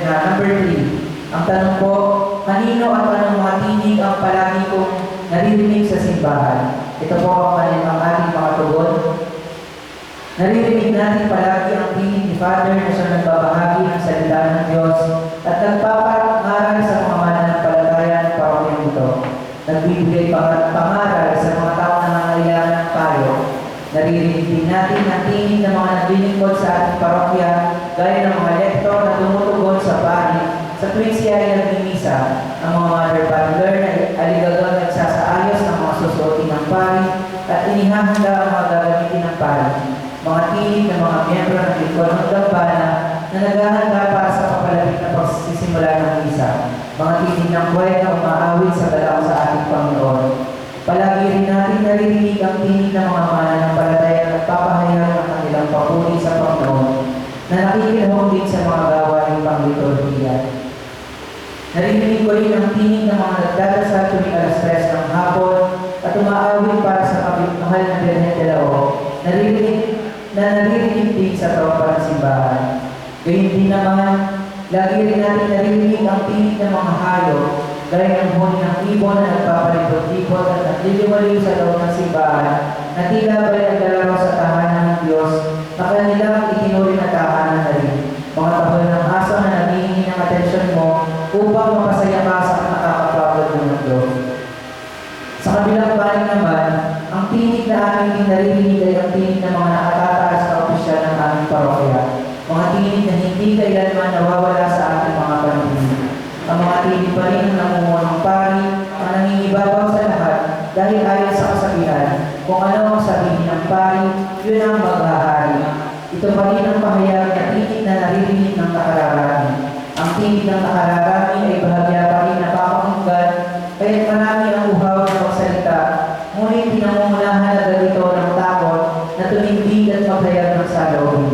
number 3. Ang tanong po, kanino at anong mga tinig ang palagi kong naririnig sa simbahan? Ito po ang ating mga tugon. Naririnig natin palagi ang tinig ni Father na siya nagbabahagi ng salita ng Diyos at nagpapangaral sa mga mananampalataya ng parokyang ito. Nagbibigay pangaral sa mga tao na nangangailangan ng payo. Naririnig din natin ang tinig ng mga naglilingkod sa ating parokya gaya ng mga lektor na tumutugon sa panig sa tuwing siya ay nagmimisa, ang mga mother butler na aligagang nagsasaayos ng mga susuotin ng panig at inihahanda ang mga gagamitin ng panig. Mga tinig ng mga miyembro ng lingkod ng dambana na naghahanda para sa papalapit na pagsisimula ng misa. Mga tinig ng buhay na umaawit sa galaw sa ating Panginoon. Palagi rin natin naririnig ang tinig ng mga mananampalataya at nagpapahayag ng kanilang papuri sa Panginoon na nakikilahong din sa mga gawain pang-liturhiya. Naririnig ko rin ang tinig ng mga nagdadasal tuwing alas 3 ng hapon at umaawit para sa mahal na Birhen de la O. Naririnig din sa tropa ng simbahan. Gayun din naman, lagi rin natin naririnig ang tinig ng mga hayop gaya ng huni ng ibon na nagpapalipot-lipot at nagliliwaliw sa loob ng simbahan na tila ba'y naglalaro sa tahanan ng Diyos na kanilang itinuri na tahanan na rin. Mga tahol ng aso na naghihingi ng atensyon mo upang mapasaya ka sa nakakapagod ng mundo. Sa kabilang panig naman, ang tinig na aming naririnig ay ang tinig ng mga nakatataas na opisyal ng aming parokya. Mga tinig na hindi kailanman nawawala sa ating mga paninig. Ang mga tinig pa rin ng namungunong pari ang nangingibabaw sa lahat dahil ayon sa kasabihan, kung ano ang sabihin ng pari, yun ang maghahari. Ito pa rin ang pahayag na tinig na naririnig ng nakararami. Ang tinig ng nakararami ay bahagya pa rin napapakinggan, kaya't marami ang uhaw ng pagsalita, ngunit pinangungunahan na ganito ng takot na tumindig at maghayag ng saloobin.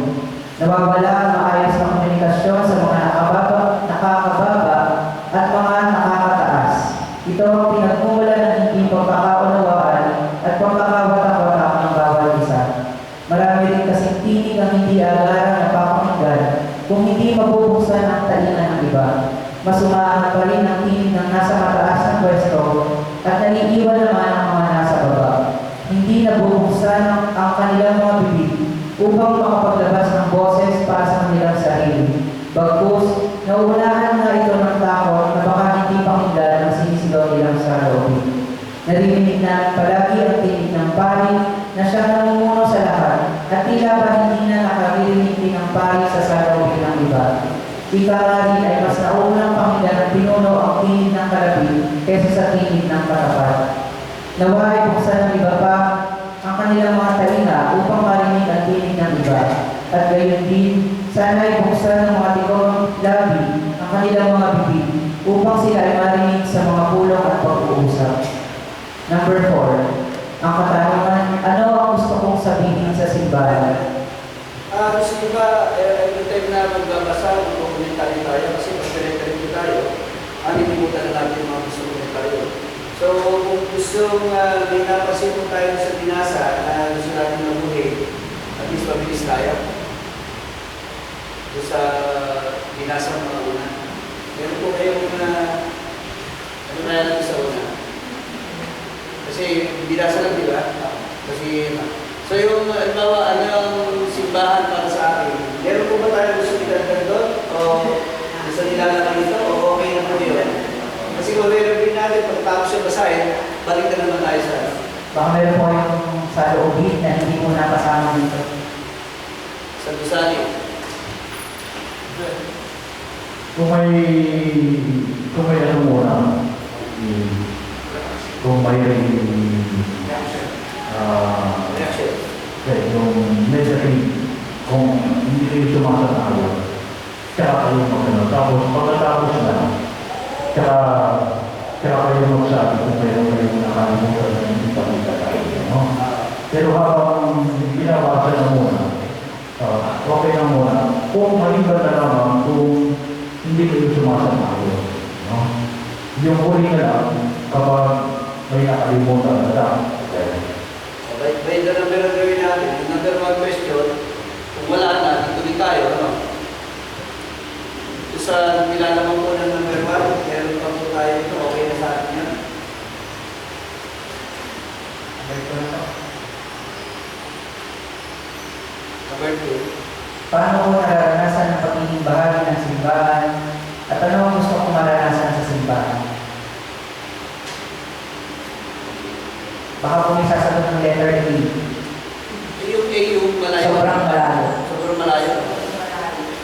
Nawawala ang maayos na komunikasyon sa mga nakakababa at mga nakakataas. Ito ang pinagmumulan ng hindi pagkakaunawaan at pagkakawatak-watak ng bawat isa. Marami rin kasing tinig ang hindi agaran na papakinggan kung hindi mabubuksan ang talingan ng iba. Masumaan pa rin ang tinig ng nasa mataas ng pwesto at naiiwan naman ang mga nasa baba. Hindi nabubuksan ang kanilang mga bibig upang makapaglabas ng boses para sa kanilang sarili. Bagkus, nauunahan na ito ng takot na baka hindi pakinggan ang sinisigaw nilang saloobin. Naririnig namin palagi ang tinig ng pari na siyang namumuno sa lahat at tila ba hindi na nakaririnig din ang pari sa saloobin ng iba. Ikakari ay mas naunang pakinggan ng pinuno ang tinig ng karabi kaysa sa tinig ng karapat. Nawa ay buksan ng iba pa ang kanilang mga talinga upang marinig ang tinig ng iba. At gayon din, sana ay buksan ng mga tigong labi ang kanilang mga bibig upang sila ay marinig sa mga pulong at pag-uusap. Number 4. Ang katanungan, ano ang gusto kong sabihin sa simbahan? Gusto ko ba, every time na magbabasa, mag-komentaryo tayo, kasi mag-komentaryo tayo, anilimutan na natin mga gusto komentaryo. So, kung gusto may napasin po tayo sa binasa na gusto natin mabuhin, at least mabilis tayo. So, sa binasa ng mga una. Meron po kayong ano kaya natin sa una? Kasi binasa lang, di ba? Kasi, so yung, halimbawa, ano ang simbahan para sa akin? Meron po ba tayo gusto nilagdag doon? O gusto nilalagay ito? O okay na po yun? Kasi kung meron din natin, pagkatapos yung basahin, balik na naman tayo sa Baka meron po yung saloobin na hindi mo napasama dito. sa gusali. Kung may ano muna, kung may Reaction. yung negative, kung hindi kayo sumasanawa, tsaka kayo magano. Tapos pagkatapos na, tsaka kayo magsabi kung mayroon kayong nakalimutan na hindi pa kita tayo. No? Pero habang binabasa na muna, okay na muna, kung maliban na naman kung hindi kayo sumasanawa. No? Yung huli na lang, kapag may nakalimutan na lang, By the number ang gawin natin, yung number 1 question, kung wala na, tuloy tayo, ano? sa nilalaman ko ng number 1, meron pa po tayo ito, okay na sa atin yan. Number 2. Paano ko nararanasan ang pagiging bahagi ng simbahan at ano ang gusto kong maranasan sa simbahan? Baka po may sasagot ng letter A. Yung A, yung malayo. Sobrang malayo. Sobrang malayo.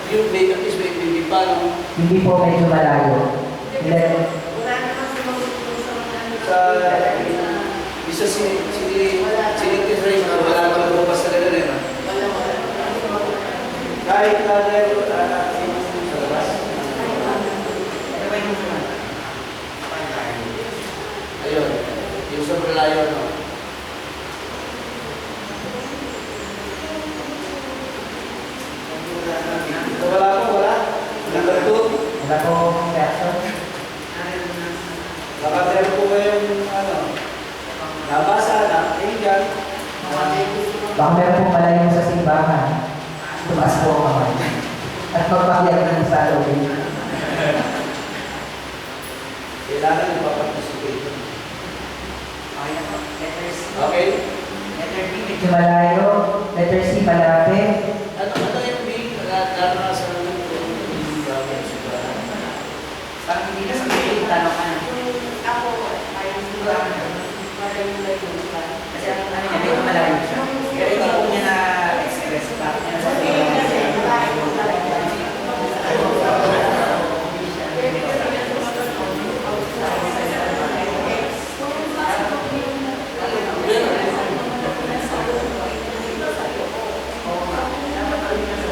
Yung B, at least may pa, no? Hindi po medyo malayo. Sa isa sinigit rin na wala naman lumabas talaga rin. Kahit na dahil sa labas. Ayun, yung sobrang layo, no? Wala po, wala. Number 2. Wala po reaction. Baka meron po kayong nabasa, nakakaigan. Baka meron po malayo sa simbahan. Tumaas po ang kamay. At magpakiyag ng isa lobby. Kailangan ipaparticipate. Okay? Medyo malayo. Letter C, malapit. Ano yung big naranasan naman ito? Yung bagay sa bahay. Parang hindi na sa may tanong ka na. Ako, ayaw sila. Malayo ka. Kasi ano niya, medyo malayo siya. Pero hindi po niya na-express pa.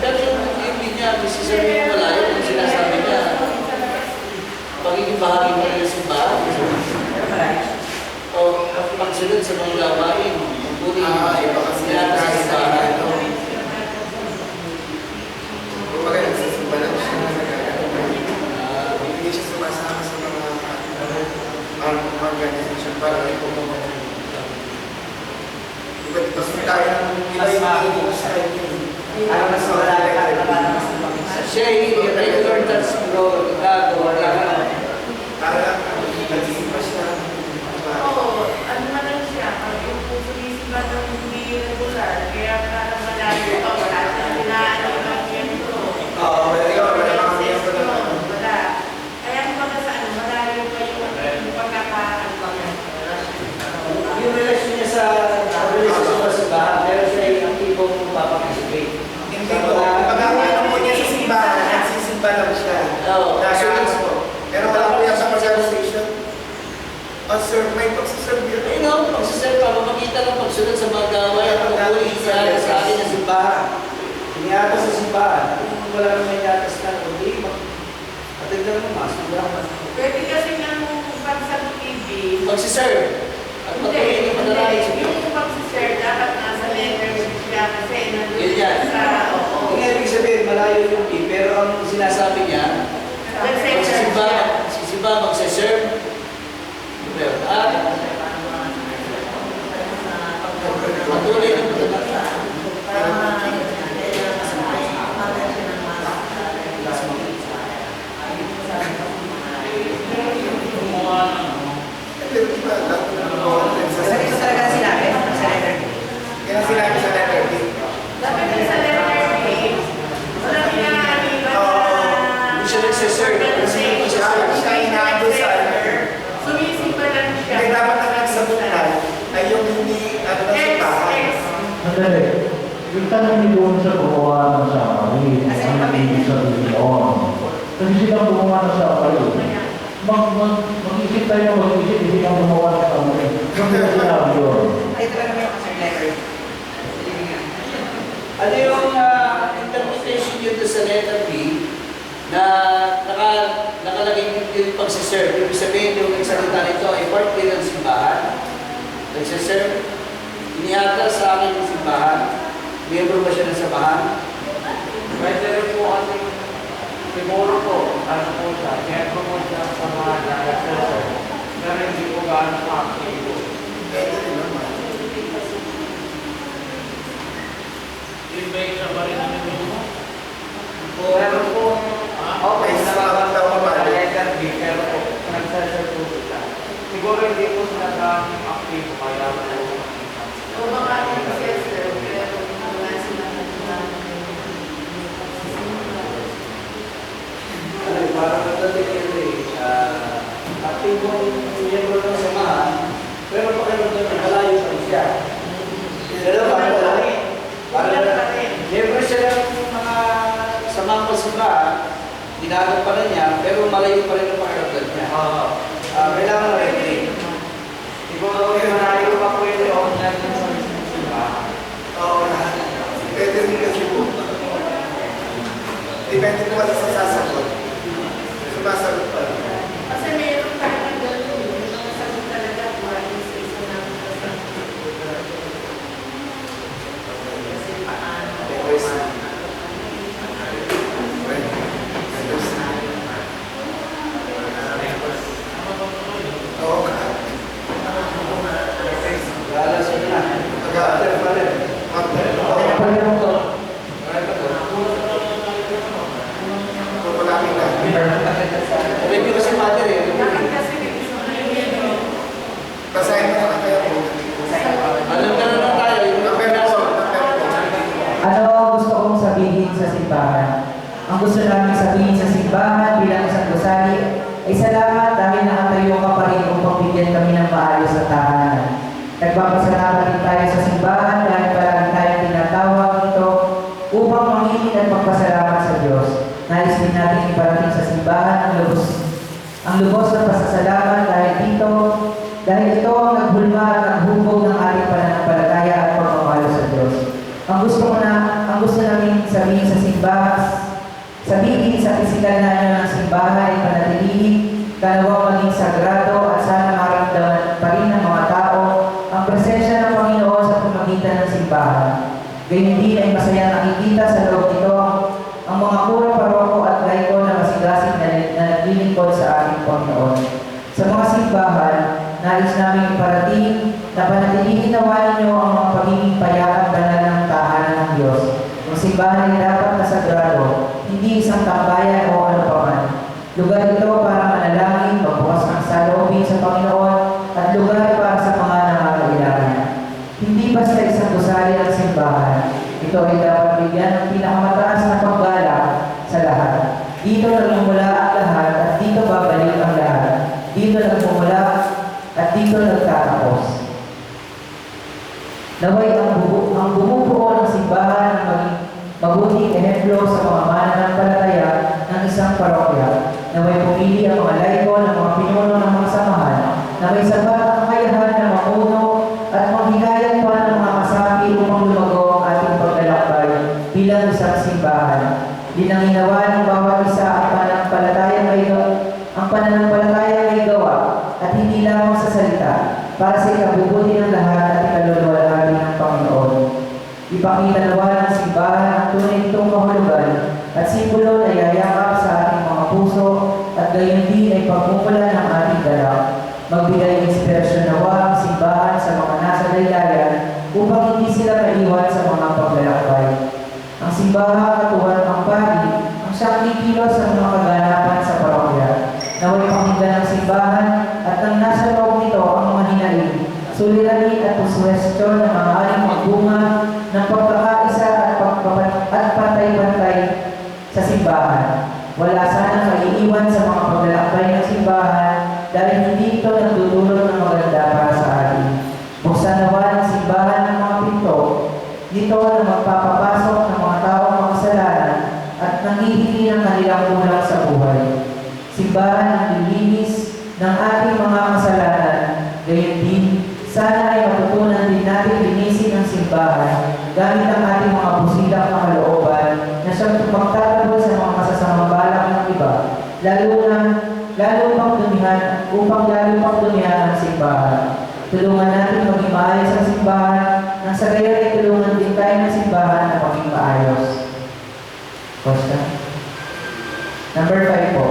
Pero yung hindi niya, sasabihin yung malayo, kung sinasabi niya, pagiging bahagi mo rin sa simbahan. O pagsunod sa mga gawain, pagbuti sinata sa simbahan. Kumbaga, nagsisimba lang siya na nagagawa. Hindi siya sumasama sa mga organization para may pumunta. Diba, mas may tayo ng iba yung mga sa inyo. Ano mas malayo ka na para mas lumamig siya. Siya yung regular touch bro, gagawa na. Para lang, nagsisimba siya. Oo, ano man lang siya. Yung sumisimba ng hindi regular. Kaya parang malayo pa. Wala siyang pinaano ng yento. Oo, ikaw, wala kang miyembro na. Wala. Kaya kumbaga sa ano, malayo pa yung pagkakaano pa niya. Yung relasyon niya sa simbahan, pero siya yung aktibong paparticipate. Hindi po, pag-aano po niya sa simbahan, nagsisimba lang siya. Oo. Nag-aas po. Pero wala po yan sa organization. Oh, sir, may pagsaserve yun. Ayun ako, pagsaserve pa, mapakita ng pagsunod sa mga gaway at pagkulit sa akin ng simbahan. Iniatas sa simbahan, kung wala naman may iatas na, hindi, atid lang ng mas, Pwede kasi ng bansa ng TV. pagsaserve. At patuloy na panalangin sa Diyos. Yung pag-share dapat nasa letter siya kasi nandun Yun yan. sa... Oo. Hindi nga ibig sabihin, malayo yung team, pero ang sinasabi niya, magsisimba, magsaserve. At patuloy na panalangin. Pero di ba, lahat ng mga Kasi ito talaga sinabi sa letter B. kaya sinabi sa letter B. Dapat yung sa letter A, wala pinangaliban Hindi siya nagsaserve. Siya inaabot sa sumisimba lang siya. Kaya dapat ang nagsabutan ay yung hindi, ano na simbahan. Madali. Yung tanong ni doon sa gumawa ng samarin, ang ibig sabihin yun. Kasi silang gumawa ng samarin. Mag-isip tayo, mag-isip, hindi kang gumawa ng samarin. Kung sinabi yun. Ay, talaga may kasang letter. Ano yung interpretation nyo doon sa letter B na nakalagay yung pagsiserve? Ibig sabihin yung nagsalita nito ay part din ng simbahan. Nagsiserve. Inihata sa akin ng simbahan. Miyembro ba siya ng simbahan? Pwede rin po kasi siguro po, ano po siya, siyempre po siya sa mga nag-assessor, pero hindi po gaano active. Pwede rin naman. Yung ba yung sa rin namin mo? Pero po, okay, sa mga miyembro ng samahan, pero pakiramdam na malayo pa rin siya. Dalawa, miyembro siya ng mga samahan pasimbahan, ginagampanan niya, pero malayo pa rin ang pakiramdam niya. Kailangan na rin. Siguro yung malayo pa po yung online ng Oo, depende rin kasi po. Depende naman sa sasagot. Sumasagot pa. Kasi mayroon tayo ng gano'n, yung mga sagot talaga, maraming sa isa namin sasagot. Kasi paano, Oo ka. Lala siya na. Mag-aaral pa rin. Pagkakang to, Kung maraming na. Medyo kasi mother eh. bakit kasi gusto na yun? Basahin mo na kaya po. Alam ka na lang tayo. Yung Number po. ano ang gusto kong sabihin sa simbahan? Ang gusto namin sabihin sa simbahan bilang isang gusali ay salamat dahil nakatayo ka pa rin upang bigyan kami ng maayos na tahanan. Nagpapasalamat din tayo sa simbahan dahil palagi tayong tinatawag dito upang mangingin at magpasalamat sa Diyos. Nais din natin iparating sa simbahan ang lubos na pasasalamat dahil ito ang naghulma at naghubog ng ating pananampalataya at pagmamahal sa Diyos. Ang gusto namin sabihin sa simbahan, sabihin sa pisikal na nyo ng simbahan ay panatilihin, kalawang maging sagrado at sana maramdaman pa rin ng mga tao ang presensya ng Panginoon sa pamamagitan ng simbahan. Gayun din ay masaya nakikita sa loob nito ang mga kura, paroko at laiko na masigasig na naglilingkod sa ating Panginoon. Sa mga simbahan, nais namin iparating na panatilihin nawa ninyo ang mga pagiging payakan banal ng tahanan ng Diyos. Ang simbahan ay dapat na sagrado, hindi isang tambayan o ano paman. Lugar ito para manalangin, magbukas ng saloobin sa Panginoon at lugar para sa mga nangangailangan. Hindi basta isang gusali ang simbahan. Ito ay dapat bigyan ng pinakamataas na paggalang sa lahat. Dito nagmumula ang lahat at dito babalik ang lahat. Dito nagmumula at dito nagtatapos. Naway ang bumubuo ng simbahan ang maging mabuting ehemplo sa mga mananampalataya ng isang parokya. Naway pumili ang mga laiko ng mga pinuno ng mga samahan na may sapat ang kakayahan na mamuno at maghihayag pa ng mga kasapi upang lumago ang ating paglalakbay bilang isang simbahan. Dinanginawa ng bawat isa ang pananampalataya may gawa at hindi lamang sa salita para sa ikabubuti ng lahat at ikaluluwalhati ng Panginoon. Ipakita nawa ng simbahan ang tunay nitong kahulugan at simbolo na yayakap sa ating mga puso at gayon din ay pagmumula ng ating dalak. Magbigay inspirasyon nawa ang simbahan sa mga nasa daydayan upang hindi sila maiwan sa mga paglalakbay. Ang simbahan katuwang ang pari ang siyang kikilos sa mga kaganapan sa parokya. Naway pakinggan ng simbahan at ang nasa loob nito ang mga hinaing, suliranin at pusuwestyon na maaaring magbunga ng pagkakaisa at pantay-pantay sa simbahan. Wala sana maiiwan sa mga paglalakbay ng simbahan dahil hindi ito nagdudulot ng maganda para sa atin. Buksan nawa ng simbahan ng mga pinto dito na magpapapasok ng mga taong makasalanan at nangihingi ng kanilang kulang sa buhay. Simbahan ang lilinis ng ating mga kasalanan. Gayon din, sana ay matutunan din natin linisin ang simbahan gamit ang ating mga busilang na kalooban na siyang magtataboy sa mga masasamang balak ng iba, lalo pang dumihan ang simbahan. Tulungan natin maging maayos ang simbahan nang sa gayon ay tulungan din tayo ng simbahan na maging maayos. Question? Number 5 po.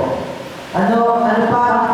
Ano pa ang